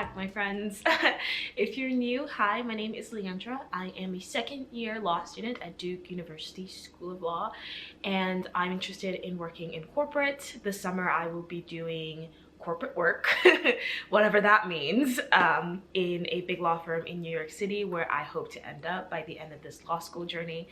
back, my friends. If you're new, hi, my name is Leandra. I am a second-year law student at Duke University School of Law, and I'm interested in working in corporate. This summer I will be doing corporate work, whatever that means, in a big law firm in New York City, where I hope to end up by the end of this law school journey.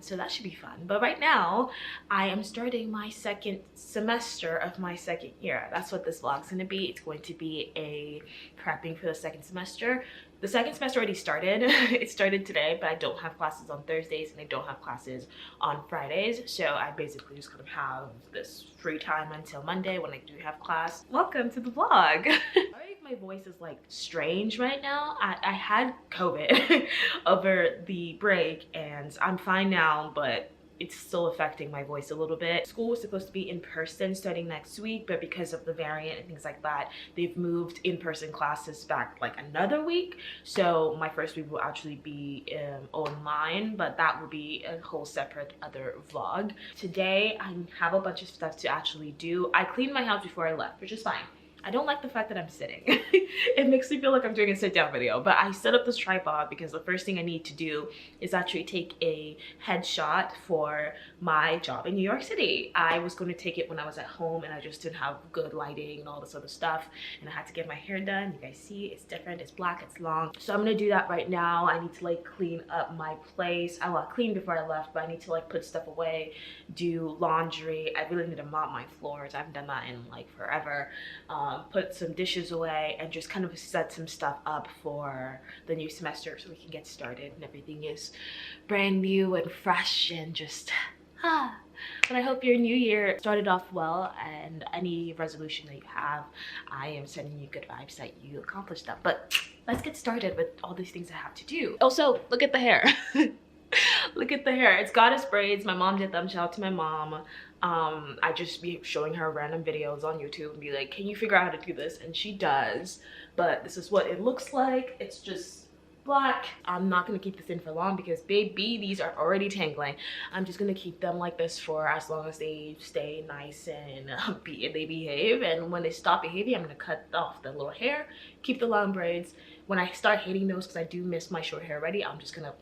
So that should be fun. But right now I am starting my second semester of my second year. That's what this vlog's going to be. It's going to be a prepping for the second semester. The second semester already started. It started today, but I don't have classes on Thursdays and I don't have classes on Fridays. So I basically just kind of have this free time until Monday when I do have class. Welcome to the vlog. Sorry if my voice is like strange right now. I had COVID over the break and I'm fine now, but it's still affecting my voice a little bit. School was supposed to be in person starting next week, but because of the variant and things like that, they've moved in-person classes back like another week. So my first week will actually be online, but that will be a whole separate other vlog. Today, I have a bunch of stuff to actually do. I cleaned my house before I left, which is fine. I don't like the fact that I'm sitting. It makes me feel like I'm doing a sit down video, but I set up this tripod because the first thing I need to do is actually take a headshot for my job in New York City. I was going to take it when I was at home and I just didn't have good lighting and all this other stuff, and I had to get my hair done. You guys see, it's different, it's black, it's long. So I'm gonna do that right now. I need to like clean up my place. I cleaned before I left, but I need to like put stuff away, do laundry. I really need to mop my floors. I haven't done that in like forever. Put some dishes away and just kind of set some stuff up for the new semester so we can get started and everything is brand new and fresh and just But I hope your new year started off well, and any resolution that you have, I am sending you good vibes that you accomplished that. But let's get started with all these things I have to do. Also, look at the hair. Look at the hair. It's goddess braids. My mom did them. Shout out to my mom. I just be showing her random videos on YouTube and be like, can you figure out how to do this? And she does. But this is what it looks like. It's just black. I'm not gonna keep this in for long because baby, these are already tangling. I'm just gonna keep them like this for as long as they stay nice and they behave. And when they stop behaving, I'm gonna cut off the little hair, keep the long braids. When I start hating those, because I do miss my short hair already, I'm just gonna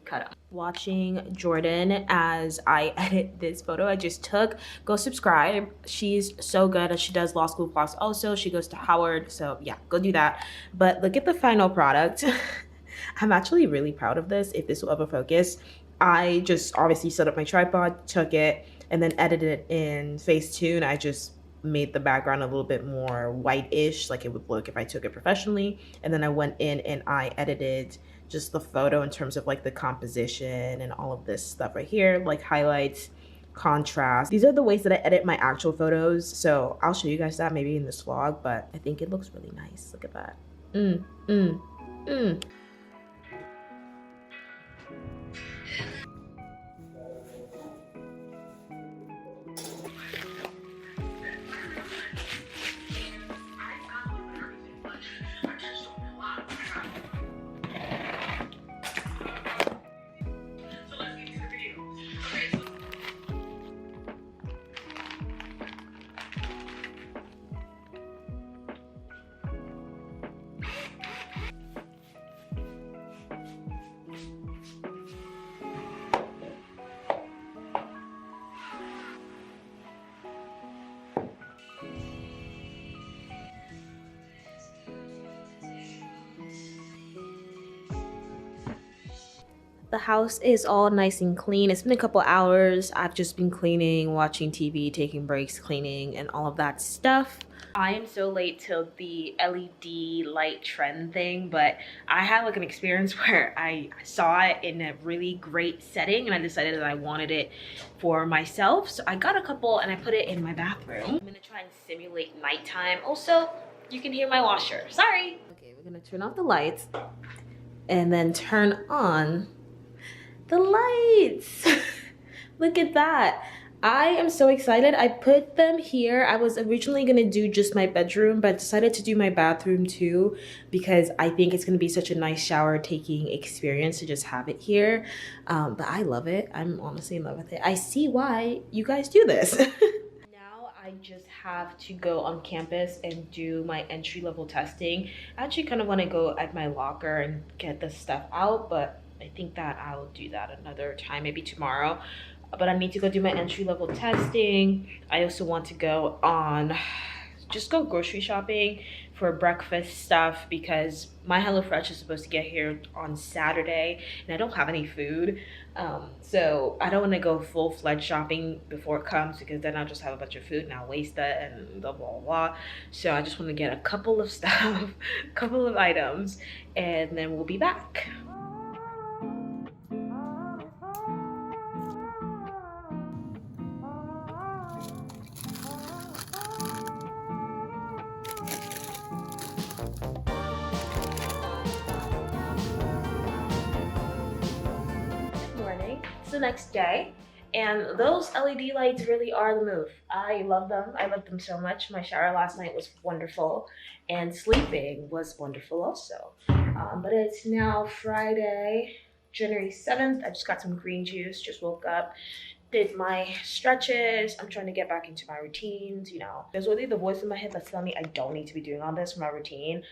cut up. Watching Jordan as I edit this photo I just took. Go subscribe. She's so good and she does law school vlogs also. She goes to Howard, so yeah, go do that. But look at the final product. I'm actually really proud of this, if this will ever focus. I just obviously set up my tripod, took it, and then edited it in Facetune. I just made the background a little bit more white-ish, like it would look if I took it professionally. And then I went in and I edited just the photo in terms of like the composition and all of this stuff right here, like highlights, contrast. These are the ways that I edit my actual photos. So I'll show you guys that maybe in this vlog, but I think it looks really nice. Look at that. The house is all nice and clean. It's been a couple hours. I've just been cleaning, watching TV, taking breaks, cleaning, and all of that stuff. I am so late till the LED light trend thing, but I had like an experience where I saw it in a really great setting and I decided that I wanted it for myself. So I got a couple and I put it in my bathroom. I'm gonna try and simulate nighttime. Also, you can hear my washer. Sorry. Okay, we're gonna turn off the lights and then turn on the lights. Look at that. I am so excited. I put them here. I was originally gonna do just my bedroom, but decided to do my bathroom too because I think it's gonna be such a nice shower taking experience to just have it here. But I love it. I'm honestly in love with it. I see why you guys do this. Now I just have to go on campus and do my entry-level testing. I actually kind of want to go at my locker and get the stuff out, but I think that I'll do that another time, maybe tomorrow. But I need to go do my entry-level testing. I also want to go on, just go grocery shopping for breakfast stuff because my HelloFresh is supposed to get here on Saturday and I don't have any food. So I don't want to go full-fledged shopping before it comes because then I'll just have a bunch of food and I'll waste it and blah blah blah. So I just want to get a couple of stuff, a couple of items, and then we'll be back. Morning. It's the next day, and those LED lights really are the move. I love them. I love them so much. My shower last night was wonderful, and sleeping was wonderful also. But it's now Friday, January 7th. I just got some green juice, just woke up, did my stretches. I'm trying to get back into my routines, you know. There's really the voice in my head that's telling me I don't need to be doing all this for my routine,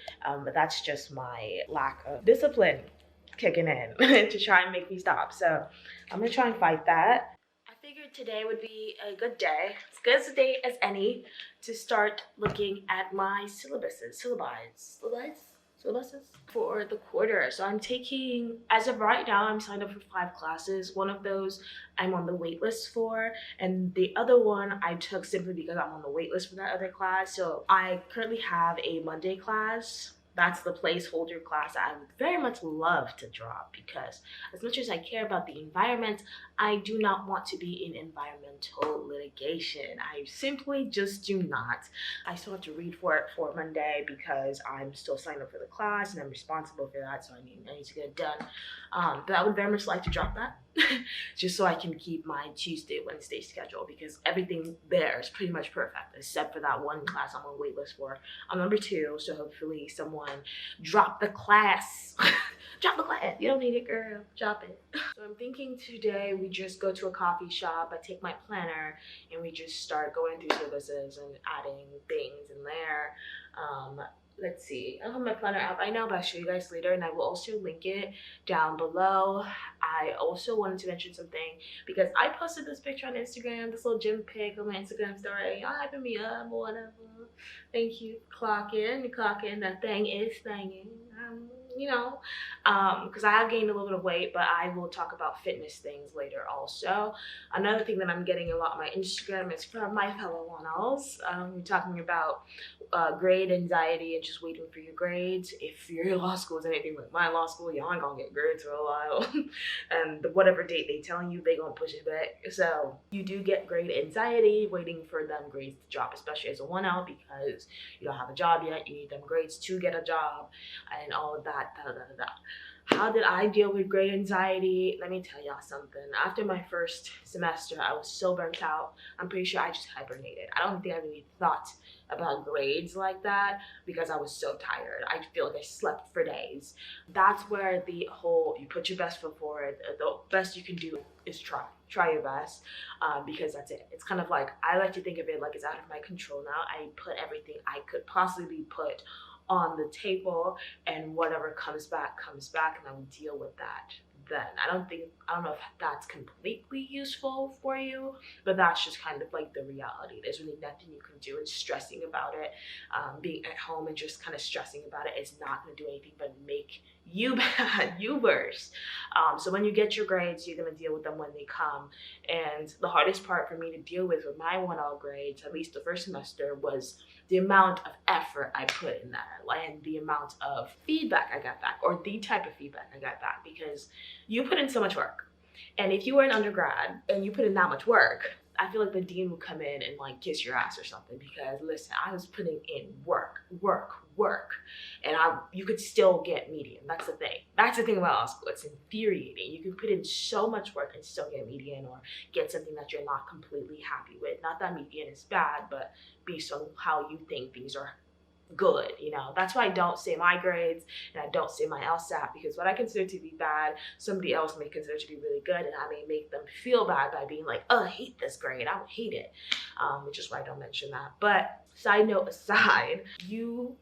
but that's just my lack of discipline kicking in to try and make me stop. So I'm gonna try and fight that. I figured today would be a good day, as good as a day as any, to start looking at my syllabuses for the quarter. So I'm taking, as of right now, I'm signed up for 5 classes. One of those I'm on the wait list for, and the other one I took simply because I'm on the wait list for that other class. So I currently have a Monday class. That's the placeholder class I would very much love to drop because as much as I care about the environment, I do not want to be in environmental litigation. I simply just do not. I still have to read for it for Monday because I'm still signed up for the class and I'm responsible for that, so I need to get it done. But I would very much like to drop that just so I can keep my Tuesday, Wednesday schedule because everything there is pretty much perfect except for that one class I'm on wait list for. I'm number 2, so hopefully someone drop the class. Drop the class. You don't need it, girl. Drop it. So I'm thinking today we just go to a coffee shop. I take my planner and we just start going through services and adding things in there. Let's see. I don't have my planner app. I know, but I'll show you guys later, and I will also link it down below. I also wanted to mention something because I posted this picture on Instagram, this little gym pic on my Instagram story. Y'all hyping me up or whatever. Thank you. Clock in. That thing is thanging. You know, because I have gained a little bit of weight, but I will talk about fitness things later also. Another thing that I'm getting a lot on my Instagram is from my fellow ones. We're talking about grade anxiety and just waiting for your grades. If your law school is anything like my law school, y'all ain't gonna get grades for a while. And whatever date they telling you, they gonna push it back. So you do get grade anxiety waiting for them grades to drop, especially as a 1L because you don't have a job yet. You need them grades to get a job and all of that. How did I deal with grade anxiety? Let me tell y'all something. After my first semester, I was so burnt out. I'm pretty sure I just hibernated. I don't think I really thought about grades like that because I was so tired. I feel like I slept for days. That's where the whole, you put your best foot forward. The best you can do is try your best, because that's it. It's kind of like, I like to think of it like it's out of my control now. I put everything I could possibly put on the table, and whatever comes back, and I will deal with that then. I don't know if that's completely useful for you, but that's just kind of like the reality. There's really nothing you can do, and stressing about it, being at home and just kind of stressing about it is not going to do anything but make you bad, you worse. So when you get your grades, you're going to deal with them when they come. And the hardest part for me to deal with my 1L grades, at least the first semester, was the amount of effort I put in that and the amount of feedback I got back, or the type of feedback I got back, because you put in so much work. And if you were an undergrad and you put in that much work, I feel like the dean would come in and like kiss your ass or something, because listen, I was putting in work, and you could still get median. That's the thing. That's the thing about law school. It's infuriating. You can put in so much work and still get median, or get something that you're not completely happy with. Not that median is bad, but based on how you think things are good, you know. That's why I don't say my grades and I don't say my LSAT, because what I consider to be bad, somebody else may consider to be really good, and I may make them feel bad by being like, oh, I hate this grade, I would hate it, which is why I don't mention that. But side note aside, you,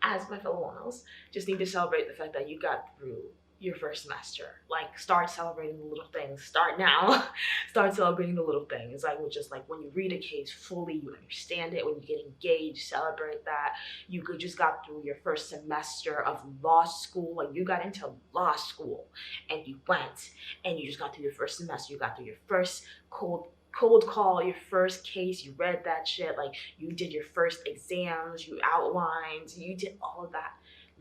as my fellow millennials, just need to celebrate the fact that you got through your first semester. Like, start celebrating the little things. Start now. Start celebrating the little things. Like, just like when you read a case fully, you understand it. When you get engaged, celebrate that. You could just got through your first semester of law school. Like, you got into law school and you went and you just got through your first semester. You got through your first cold call, your first case, you read that shit, like you did your first exams, you outlined, you did all of that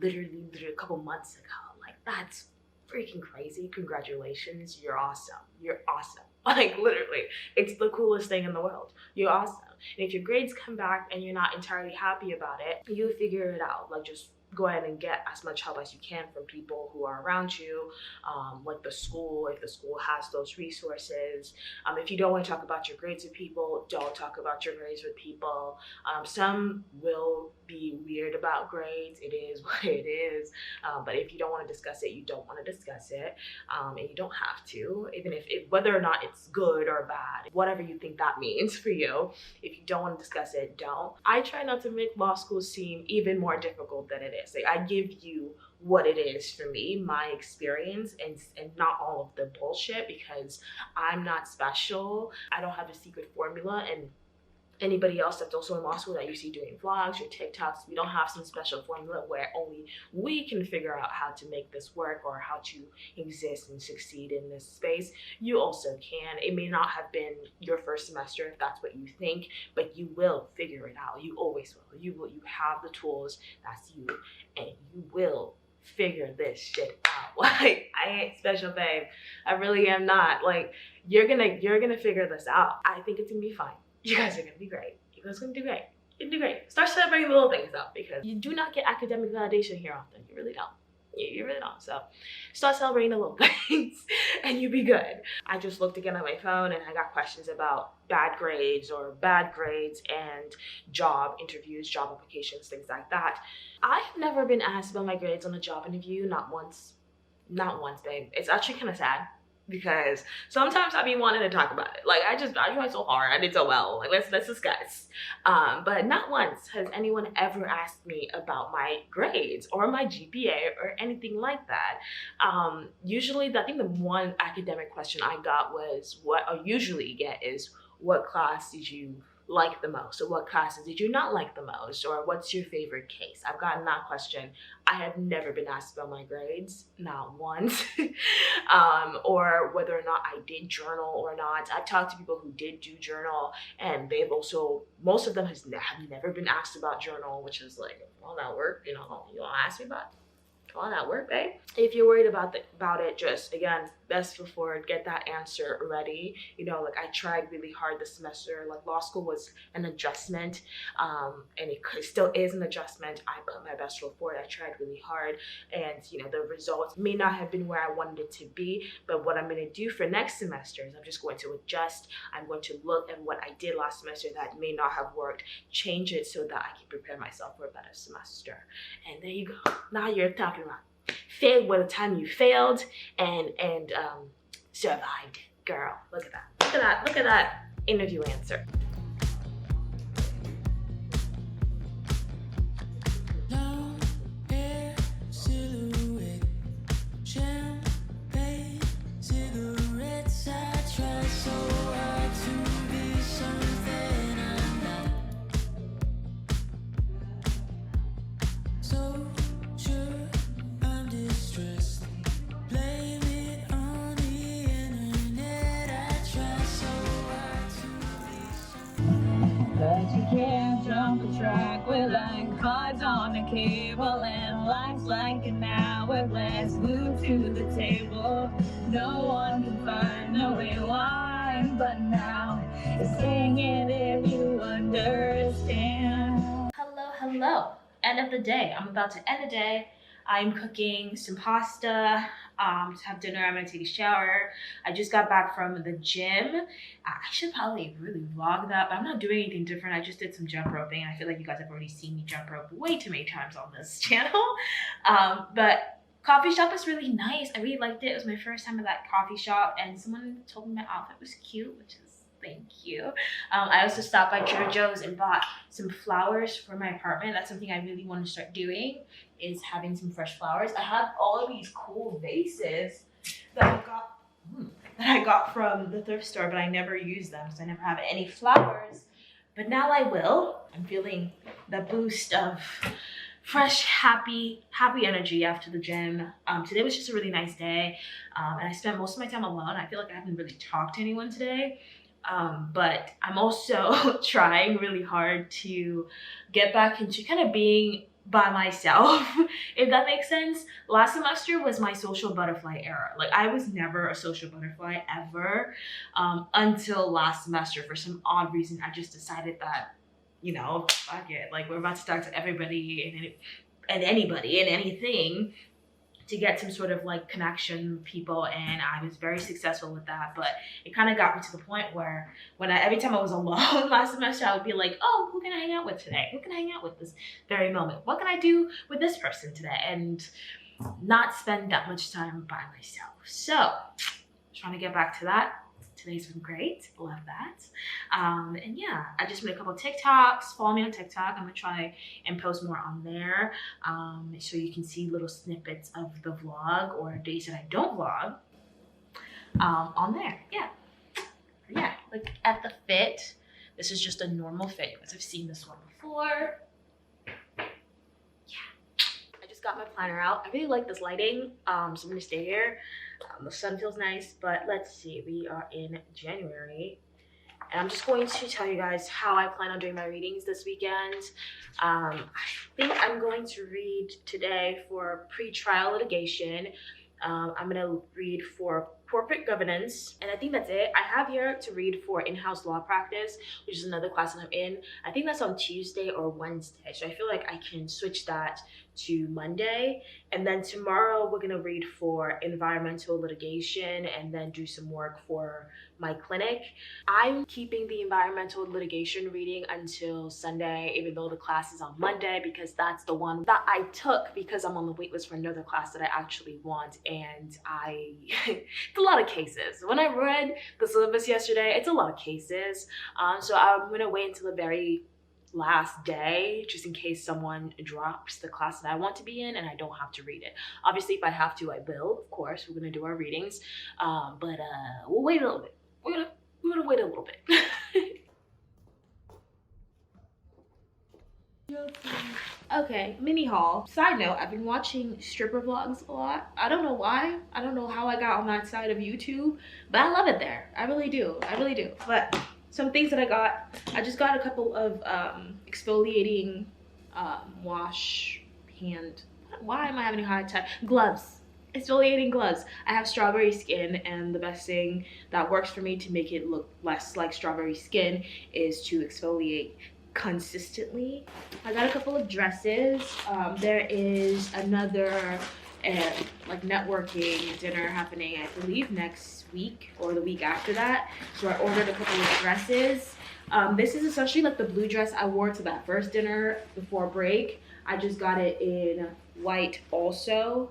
literally a couple months ago. Like, that's freaking crazy. Congratulations, you're awesome. You're awesome. Like, literally, it's the coolest thing in the world. You're awesome. And if your grades come back and you're not entirely happy about it, you figure it out. Like, just go ahead and get as much help as you can from people who are around you, like the school, if the school has those resources. If you don't want to talk about your grades with people, don't talk about your grades with people. Some will be weird about grades. It is what it is. But if you don't want to discuss it, you don't want to discuss it. And you don't have to, even if whether or not it's good or bad, whatever you think that means for you. If you don't want to discuss it, don't. I try not to make law school seem even more difficult than it is. Like, I give you what it is for me, my experience, and not all of the bullshit, because I'm not special. I don't have a secret formula, and anybody else that's also in law school that you see doing vlogs or TikToks, we don't have some special formula where only we can figure out how to make this work or how to exist and succeed in this space. You also can. It may not have been your first semester if that's what you think, but you will figure it out. You always will. You have the tools. That's you, and you will figure this shit out. Like, I ain't special, babe. I really am not. Like, you're gonna figure this out. I think it's gonna be fine. You guys are gonna be great. You guys are gonna do great. You're gonna do great. Start celebrating the little things though, because you do not get academic validation here often. You really don't. You really don't. So start celebrating the little things and you be good. I just looked again at my phone and I got questions about bad grades and job interviews, job applications, things like that. I have never been asked about my grades on a job interview, not once. Not once, babe. It's actually kind of sad, because sometimes I be wanting to talk about it. Like, I tried so hard, I did so well. Like, let's discuss. But not once has anyone ever asked me about my grades or my GPA or anything like that. Usually, I think the one academic question I got was, what I usually get is, what class did you like the most, or what classes did you not like the most, or what's your favorite case? I've gotten that question. I have never been asked about my grades, not once. Or whether or not I did journal or not. I've talked to people who did do journal, and they've also, most of them have never been asked about journal, which is like, all that work, you know, you want to ask me about it? All that work, babe. If you're worried about it, just, again, best foot forward, get that answer ready. You know, like, I tried really hard this semester. Like, law school was an adjustment, and it still is an adjustment. I put my best foot forward. I tried really hard, and, you know, the results may not have been where I wanted it to be, but what I'm going to do for next semester is I'm just going to adjust. I'm going to look at what I did last semester that may not have worked, change it so that I can prepare myself for a better semester. And there you go. Now you're talking about failed by the time you failed and survived. Girl, look at that. Look at that interview answer. But you can't jump a track with like cards on a cable, and life's like an hourglass glued to the table. No one can find no way why, but now it's saying it if you understand. Hello. End of the day. I'm about to end the day. I'm cooking some pasta to have dinner. I'm gonna take a shower. I just got back from the gym. I should probably really vlog that, but I'm not doing anything different. I just did some jump roping. I feel like you guys have already seen me jump rope way too many times on this channel. But coffee shop was really nice. I really liked it. It was my first time at that coffee shop, and someone told me my outfit was cute, which is thank you. I also stopped by Trader Joe's and bought some flowers for my apartment. That's something I really want to start doing, is having some fresh flowers. I have all of these cool vases that I got from the thrift store, but I never use them because I never have any flowers. But now I will. I'm feeling the boost of fresh, happy energy after the gym. Today was just a really nice day, and I spent most of my time alone. I feel like I haven't really talked to anyone today. But I'm also trying really hard to get back into kind of being by myself, if that makes sense. Last semester was my social butterfly era. Like, I was never a social butterfly ever, until last semester. For some odd reason, I just decided that, you know, fuck it, like, we're about to talk to everybody and anybody and anything to get some sort of like connection with people, and I was very successful with that. But it kind of got me to the point where every time I was alone last semester, I would be like, oh, who can I hang out with today? Who can I hang out with this very moment? What can I do with this person today? And not spend that much time by myself. So trying to get back to that. Today's been great. Love that. And yeah, I just made a couple of TikToks. Follow me on TikTok. I'm gonna try and post more on there, so you can see little snippets of the vlog or days that I don't vlog on there. Yeah, look at the fit. This is just a normal fit because I've seen this one before. I just got my planner out. I really like this lighting, so I'm gonna stay here. The sun feels nice, but let's see, we are in January, and I'm just going to tell you guys how I plan on doing my readings this weekend. I think I'm going to read today for pre-trial litigation. I'm gonna read for corporate governance, and I think that's it. I have here to read for in-house law practice, which is another class that I'm in. I think that's on Tuesday or Wednesday, so I feel like I can switch that to Monday. And then tomorrow we're gonna read for environmental litigation and then do some work for my clinic. I'm keeping the environmental litigation reading until Sunday, even though the class is on Monday, because that's the one that I took because I'm on the wait list for another class that I actually want. And it's a lot of cases. When I read the syllabus yesterday, it's a lot of cases. So I'm gonna wait until the very last day, just in case someone drops the class that I want to be in and I don't have to read it. Obviously, if I have to, I will. Of course, we're gonna do our readings, but we'll wait a little bit. We're gonna wait a little bit. Okay, mini haul. Side note, I've been watching stripper vlogs a lot. I don't know why. I don't know how I got on that side of YouTube, but I love it there. I really do. But some things that I got, I just got a couple of exfoliating wash hand, why am I having a hard time? Gloves, exfoliating gloves. I have strawberry skin, and the best thing that works for me to make it look less like strawberry skin is to exfoliate consistently. I got a couple of dresses. There is another like networking dinner happening, I believe next week or the week after that, so I ordered a couple of dresses. This is essentially like the blue dress I wore to that first dinner before break. I just got it in white also,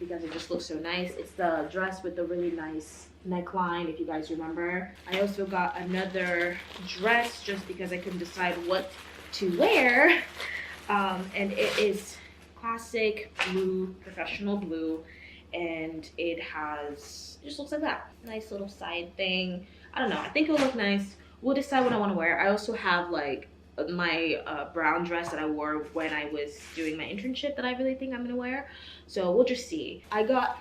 because it just looks so nice. It's the dress with the really nice neckline, if you guys remember. I also got another dress just because I couldn't decide what to wear, and it is classic blue, professional blue, and it just looks like that. Nice little side thing. I don't know, I think it'll look nice. We'll decide what I want to wear. I also have like my brown dress that I wore when I was doing my internship that I really think I'm gonna wear, so we'll just see. I got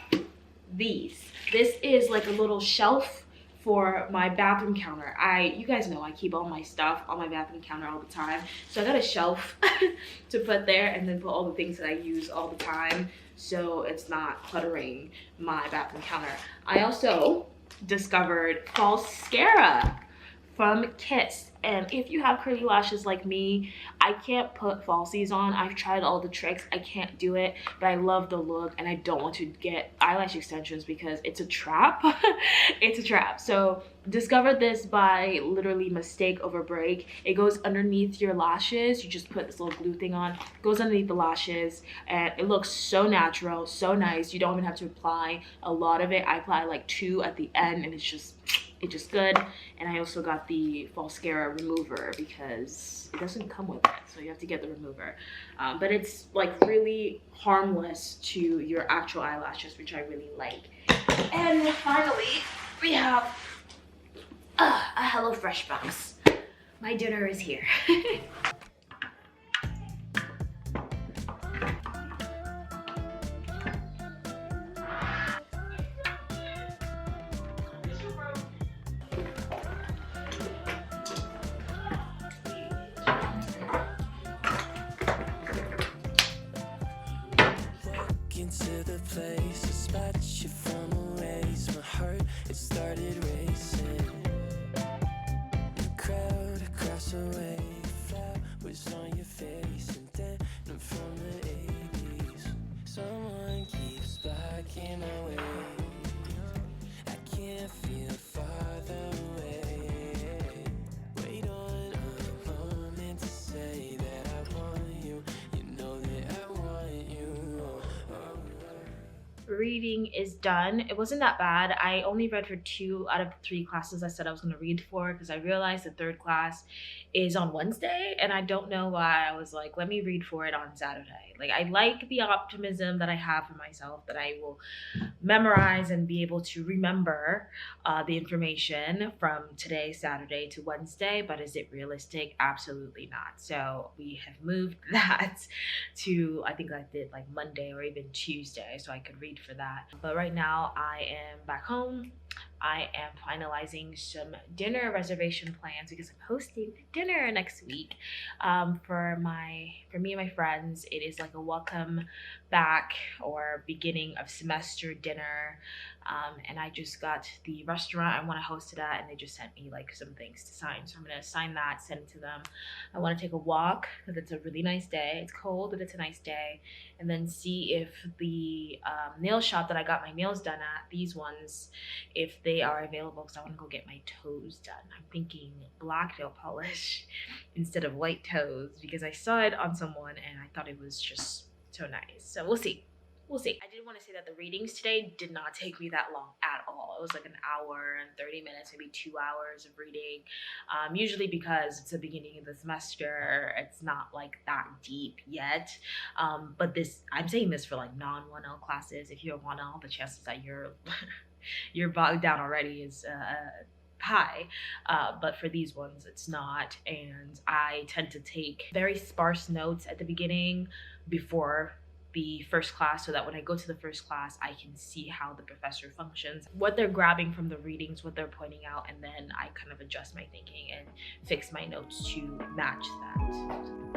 these. This is like a little shelf for my bathroom counter. You guys know I keep all my stuff on my bathroom counter all the time, so I got a shelf to put there and then put all the things that I use all the time, so it's not cluttering my bathroom counter. I also discovered false from Kiss. And if you have curly lashes like me, I can't put falsies on. I've tried all the tricks, I can't do it, but I love the look and I don't want to get eyelash extensions because it's a trap. It's a trap. So discovered this by literally mistake over break. It goes underneath your lashes. You just put this little glue thing on, goes underneath the lashes, and it looks so natural, so nice. You don't even have to apply a lot of it. I apply like 2 at the end and it's just good. And I also got the falscara remover because it doesn't come with it, so you have to get the remover. But it's like really harmless to your actual eyelashes, which I really like. And finally, we have a HelloFresh box. My dinner is here. Into the place, a spot you from a ways. My heart, it started racing. The crowd across the way, flowers on your face, and then I'm from the 80s. Someone keeps blocking my way. I can't feel farther away. Wait on a moment to say that I want you. You know that I want you. Reading is done. It wasn't that bad. I only read for 2 out of 3 classes I said I was going to read for, because I realized the 3rd class is on Wednesday and I don't know why. I was like, let me read for it on Saturday. Like, I like the optimism that I have for myself that I will memorize and be able to remember the information from today, Saturday, to Wednesday. But is it realistic? Absolutely not. So we have moved that to, I think I did like Monday or even Tuesday, so I could read for that. But right now I am back home. I am finalizing some dinner reservation plans because I'm hosting dinner next week for me and my friends. It is like a welcome back or beginning of semester dinner, and I just got the restaurant I want to host it at, and they just sent me like some things to sign, so I'm gonna sign that, send it to them. I want to take a walk because it's a really nice day. It's cold, but it's a nice day. And then see if the nail shop that I got my nails done at, these ones, if they are available, because I want to go get my toes done. I'm thinking black nail polish instead of white toes because I saw it on someone and I thought it was just so nice. So we'll see. We'll see. I did want to say that the readings today did not take me that long at all. It was like an hour and 30 minutes, maybe 2 hours of reading. Usually because it's the beginning of the semester, it's not like that deep yet. But this, I'm saying this for like non-1L classes. If you're 1L, the chances that you're bogged down already is high, but for these ones it's not. And I tend to take very sparse notes at the beginning before the first class, so that when I go to the first class I can see how the professor functions, what they're grabbing from the readings, what they're pointing out, and then I kind of adjust my thinking and fix my notes to match that.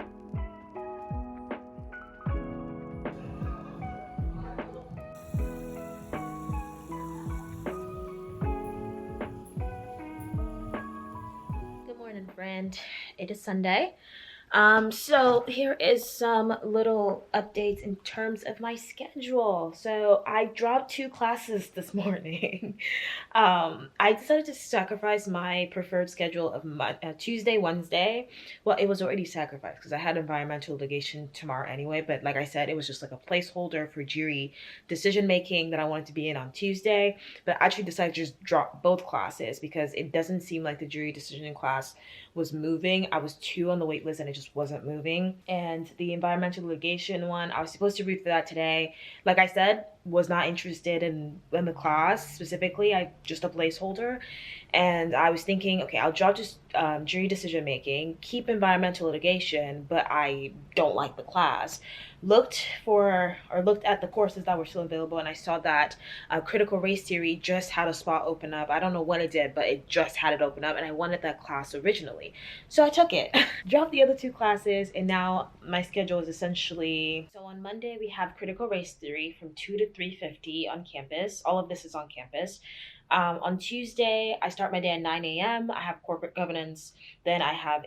Friend, it is Sunday. So here is some little updates in terms of my schedule. So I dropped 2 classes this morning. I decided to sacrifice my preferred schedule of Tuesday, Wednesday. Well, it was already sacrificed because I had environmental litigation tomorrow anyway, but like I said, it was just like a placeholder for jury decision making that I wanted to be in on Tuesday. But I actually decided to just drop both classes because it doesn't seem like the jury decision class was moving. I was 2 on the wait list and it just wasn't moving. And the environmental litigation one, I was supposed to read for that today. Like I said, was not interested in the class specifically. I just a placeholder. And I was thinking, okay, I'll drop just jury decision making, keep environmental litigation, but I don't like the class. Looked at the courses that were still available, and I saw that critical race theory just had a spot open up. I don't know when it did, but it just had it open up, and I wanted that class originally. So I took it, dropped the other 2 classes, and now my schedule is essentially, so on Monday we have critical race theory from 2 to 3:50 on campus. All of this is on campus. On Tuesday, I start my day at 9 a.m. I have corporate governance. Then I have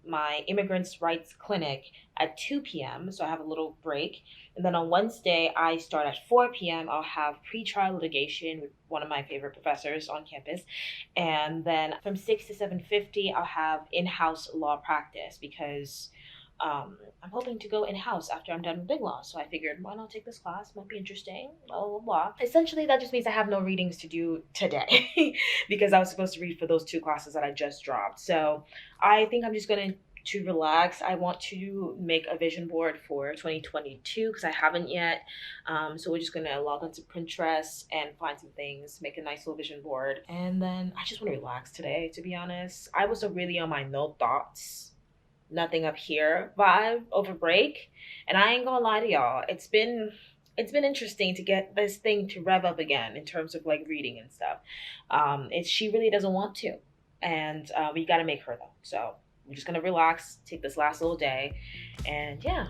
my immigrants' rights clinic at 2 p.m. So I have a little break. And then on Wednesday, I start at 4 p.m. I'll have pretrial litigation with one of my favorite professors on campus. And then from 6 to 7:50, I'll have in-house law practice because I'm hoping to go in-house after I'm done with Big Law. So I figured, why not take this class? Might be interesting, blah, blah, blah. Essentially, that just means I have no readings to do today because I was supposed to read for those two classes that I just dropped. So I think I'm just going to relax. I want to make a vision board for 2022 because I haven't yet. So we're just going to log onto Pinterest and find some things, make a nice little vision board. And then I just want to relax today, to be honest. I was really on my no thoughts, nothing up here vibe over break, and I ain't gonna lie to y'all, it's been interesting to get this thing to rev up again in terms of like reading and stuff. She really doesn't want to, and we got to make her though. So we're just gonna relax, take this last little day, and yeah.